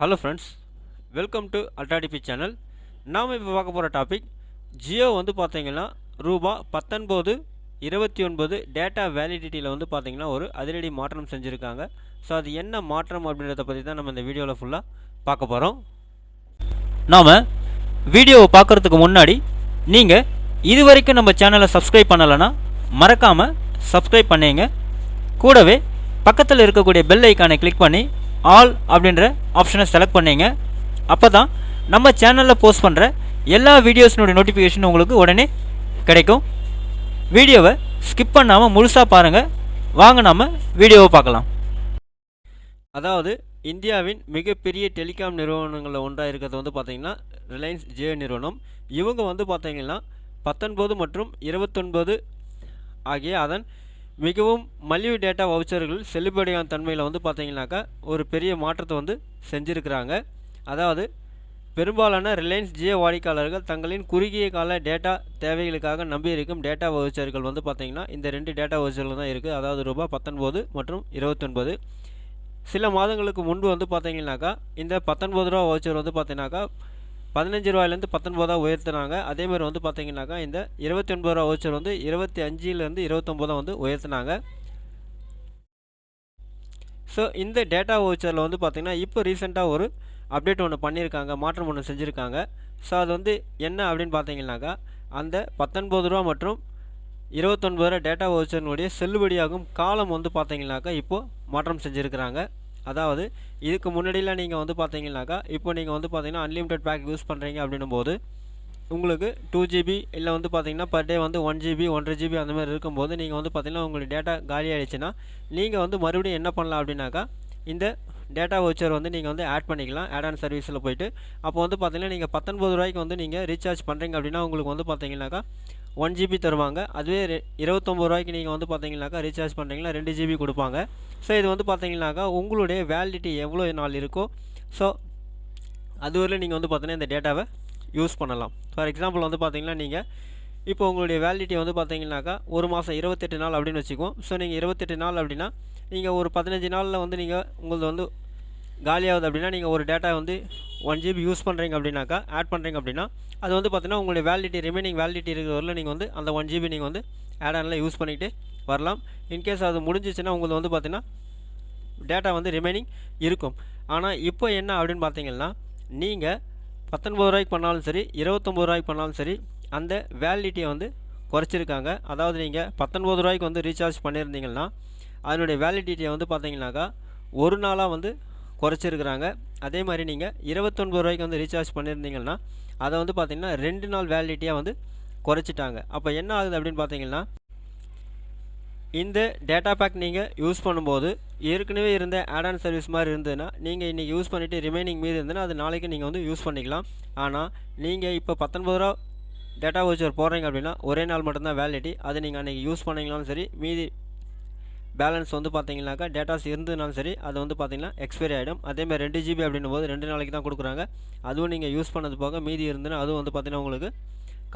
Hello friends, welcome to அல்ட்ராடிபி channel. நாம் இப்போ பார்க்க போகிற டாபிக் ஜியோ வந்து பார்த்தீங்கன்னா ரூபா 19.29 டேட்டா வேலிடிட்டியில் வந்து பார்த்தீங்கன்னா ஒரு அதிரடி மாற்றம் செஞ்சுருக்காங்க. ஸோ அது என்ன மாற்றம் அப்படின்றத பற்றி தான் நம்ம இந்த வீடியோவில் ஃபுல்லாக பார்க்க போகிறோம். நாம் வீடியோவை பார்க்குறதுக்கு முன்னாடி நீங்கள் இது வரைக்கும் நம்ம சேனலை சப்ஸ்கிரைப் பண்ணலைன்னா மறக்காமல் சப்ஸ்கிரைப் பண்ணிங்க. கூடவே பக்கத்தில் இருக்கக்கூடிய பெல் ஐக்கானை கிளிக் பண்ணி ஆல் அப்படின்ற ஆப்ஷனை செலக்ட் பண்ணிங்க. அப்போ தான் நம்ம சேனலில் போஸ்ட் பண்ணுற எல்லா வீடியோஸினுடைய நோட்டிஃபிகேஷன் உங்களுக்கு உடனே கிடைக்கும். வீடியோவை ஸ்கிப் பண்ணாமல் முழுசாக பாருங்கள். வாங்க நம்ம வீடியோவை பார்க்கலாம். அதாவது இந்தியாவின் மிகப்பெரிய டெலிகாம் நிறுவனங்களில் ஒன்றாக இருக்கிறது வந்து பார்த்திங்கன்னா ரிலையன்ஸ் ஜியோ நிறுவனம். இவங்க வந்து பார்த்திங்கன்னா 19 மற்றும் 29 ஆகிய அதன் மிகவும் மலிவு டேட்டா வவுச்சர்கள் செல்லுபடியான தன்மையில் வந்து பார்த்தீங்கன்னாக்கா ஒரு பெரிய மாற்றத்தை வந்து செஞ்சுருக்கிறாங்க. அதாவது பெரும்பாலான ரிலையன்ஸ் ஜியோ வாடிக்கையாளர்கள் தங்களின் குறுகிய கால டேட்டா தேவைகளுக்காக நம்பியிருக்கும் டேட்டா வவுச்சர்கள் வந்து பார்த்திங்கன்னா இந்த 2 டேட்டா வவுச்சர்கள் தான் இருக்குது. அதாவது ரூபா 19 மற்றும் 29. சில மாதங்களுக்கு முன்பு வந்து பார்த்தீங்கன்னாக்கா இந்த 19 ரூபா வவுச்சர் வந்து பார்த்தீங்கன்னாக்கா 15 ரூபாயிலேருந்து 19 உயர்த்தினாங்க. அதேமாதிரி வந்து பார்த்தீங்கன்னாக்கா இந்த 29 ரூபா வவுச்சர் வந்து 25லேருந்து 29 வந்து உயர்த்தினாங்க. ஸோ இந்த டேட்டா வவுச்சரில் வந்து பார்த்திங்கன்னா இப்போ ரீசெண்டாக ஒரு அப்டேட் ஒன்று பண்ணியிருக்காங்க, மாற்றம் ஒன்று செஞ்சுருக்காங்க. ஸோ அது வந்து என்ன அப்படின்னு பார்த்தீங்கன்னாக்கா அந்த 19 ரூபா மற்றும் 29 ரூபா டேட்டா வவுச்சரினுடைய செல்லுபடியாகும் காலம் வந்து பார்த்தீங்கன்னாக்கா இப்போது மாற்றம் செஞ்சுருக்கிறாங்க. அதாவது இதுக்கு முன்னாடிலாம் நீங்கள் வந்து பார்த்தீங்கன்னாக்கா இப்போ நீங்கள் வந்து பார்த்தீங்கன்னா அன்லிமிட்டட் பேக் யூஸ் பண்ணுறீங்க அப்படின்னும் போது உங்களுக்கு 2 GB இல்லை வந்து பார்த்தீங்கன்னா பர் டே வந்து 1 GB 1.5 GB அந்த மாதிரி இருக்கும்போது நீங்கள் வந்து பார்த்தீங்கன்னா உங்களுக்கு டேட்டா காலி ஆகிடுச்சுன்னா நீங்கள் வந்து மறுபடியும் என்ன பண்ணலாம் அப்படின்னாக்கா இந்த டேட்டா வவுச்சர் வந்து நீங்கள் வந்து ஆட் பண்ணிக்கலாம். ஆட் ஆன் சர்வீஸில் போய்ட்டு அப்போ வந்து பார்த்தீங்கன்னா நீங்கள் 19 ரூபாய்க்கு வந்து நீங்கள் ரீசார்ஜ் பண்ணுறீங்க அப்படின்னா உங்களுக்கு வந்து பார்த்தீங்கன்னாக்கா 1 GB தருவாங்க. அதுவே 29 ரூபாய்க்கு நீங்கள் வந்து பார்த்தீங்கன்னாக்கா ரீசார்ஜ் பண்ணுறீங்கன்னா 2 GB கொடுப்பாங்க. ஸோ இது வந்து பார்த்தீங்கன்னாக்கா உங்களுடைய வேலிடிட்டி எவ்வளோ நாள் இருக்கோ ஸோ அதுவரையும் நீங்கள் வந்து பார்த்தீங்கன்னா இந்த டேட்டாவை யூஸ் பண்ணலாம். ஃபார் எக்ஸாம்பிள் வந்து பார்த்தீங்கன்னா நீங்கள் இப்போ உங்களுடைய வேலிடிட்டி வந்து பார்த்தீங்கன்னாக்கா ஒரு மாதம் 28 நாள் அப்படின்னு வச்சுக்குவோம். ஸோ நீங்கள் 28 நாள் அப்படின்னா நீங்கள் ஒரு 15 நாளில் வந்து நீங்கள் உங்களது வந்து காலியாகுது அப்படின்னா நீங்கள் ஒரு டேட்டா வந்து 1 GB யூஸ் பண்ணுறீங்க அப்படின்னாக்கா ஆட் பண்ணுறீங்க அப்படின்னா அது வந்து பார்த்தீங்கன்னா உங்களுடைய வேலிடிட்டி ரிமைனிங் வேலிடிட்டி இருக்கிற வரல நீங்கள் வந்து அந்த 1 GB நீங்கள் வந்து ஆட் ஆனில் யூஸ் பண்ணிக்கிட்டு வரலாம். இன்கேஸ் அது முடிஞ்சிச்சுன்னா உங்களுக்கு வந்து பார்த்தீங்கன்னா டேட்டா வந்து ரிமைனிங் இருக்கும். ஆனால் இப்போ என்ன அப்படின்னு பார்த்தீங்கன்னா நீங்கள் 19 ரூபாய்க்கு பண்ணாலும் சரி 29 ரூபாய்க்கு பண்ணாலும் சரி அந்த வேலிடிட்டியை வந்து குறைச்சிருக்காங்க. அதாவது நீங்கள் 19 ரூபாய்க்கு வந்து ரீசார்ஜ் பண்ணியிருந்தீங்கன்னா அதனுடைய வேலிடிட்டியை வந்து பார்த்தீங்கன்னாக்கா ஒரு நாளாக வந்து குறைச்சிருக்கிறாங்க. அதே மாதிரி நீங்கள் 29 ரூபாய்க்கு வந்து ரீசார்ஜ் பண்ணியிருந்தீங்கன்னா அதை வந்து பார்த்திங்கன்னா 2 நாள் வேலிடிட்டியாக வந்து குறைச்சிட்டாங்க. அப்போ என்ன ஆகுது அப்படின்னு பார்த்தீங்கன்னா இந்த டேட்டா பேக் நீங்கள் யூஸ் பண்ணும்போது ஏற்கனவே இருந்த ஆட் ஆன் சர்வீஸ் மாதிரி இருந்ததுன்னா நீங்கள் இன்றைக்கி யூஸ் பண்ணிவிட்டு ரிமைனிங் மீது இருந்ததுன்னா அது நாளைக்கு நீங்கள் வந்து யூஸ் பண்ணிக்கலாம். ஆனால் நீங்கள் இப்போ 19 ரூபா டேட்டா வவுச்சர் போடுறீங்க அப்படின்னா ஒரே நாள் மட்டும்தான் வேலிடிட்டி. அது நீங்கள் அன்றைக்கி யூஸ் பண்ணிங்கனாலும் சரி மீதி பேலன்ஸ் வந்து பார்த்தீங்கன்னாக்கா டேட்டாஸ் இருந்ததுனாலும் சரி அது வந்து பார்த்திங்கன்னா எக்ஸ்பைரி ஆகிடும். அதேமாதிரி 2 GB அப்படின்னும் போது 2 நாளைக்கு தான் கொடுக்குறாங்க. அதுவும் நீங்கள் யூஸ் பண்ணது போக மீதி இருந்துன்னா அதுவும் வந்து பார்த்திங்கன்னா உங்களுக்கு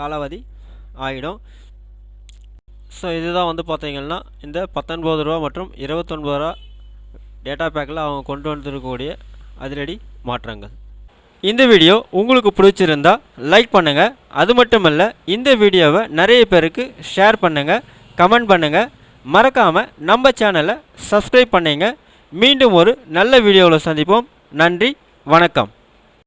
காலாவதி ஆகிடும். ஸோ இதுதான் வந்து பார்த்திங்கன்னா இந்த 19 ரூபா மற்றும் 29 ரூபா டேட்டா பேக்கில் அவங்க கொண்டு வந்திருக்கக்கூடிய அதிரடி மாற்றங்கள். இந்த வீடியோ உங்களுக்கு பிடிச்சிருந்தா லைக் பண்ணுங்கள். அது மட்டும் இல்லை இந்த வீடியோவை நிறைய பேருக்கு ஷேர் பண்ணுங்கள், கமெண்ட் பண்ணுங்கள். மறக்காமல் நம்ம சேனலை சப்ஸ்கிரைப் பண்ணிங்க. மீண்டும் ஒரு நல்ல வீடியோவில் சந்திப்போம். நன்றி, வணக்கம்.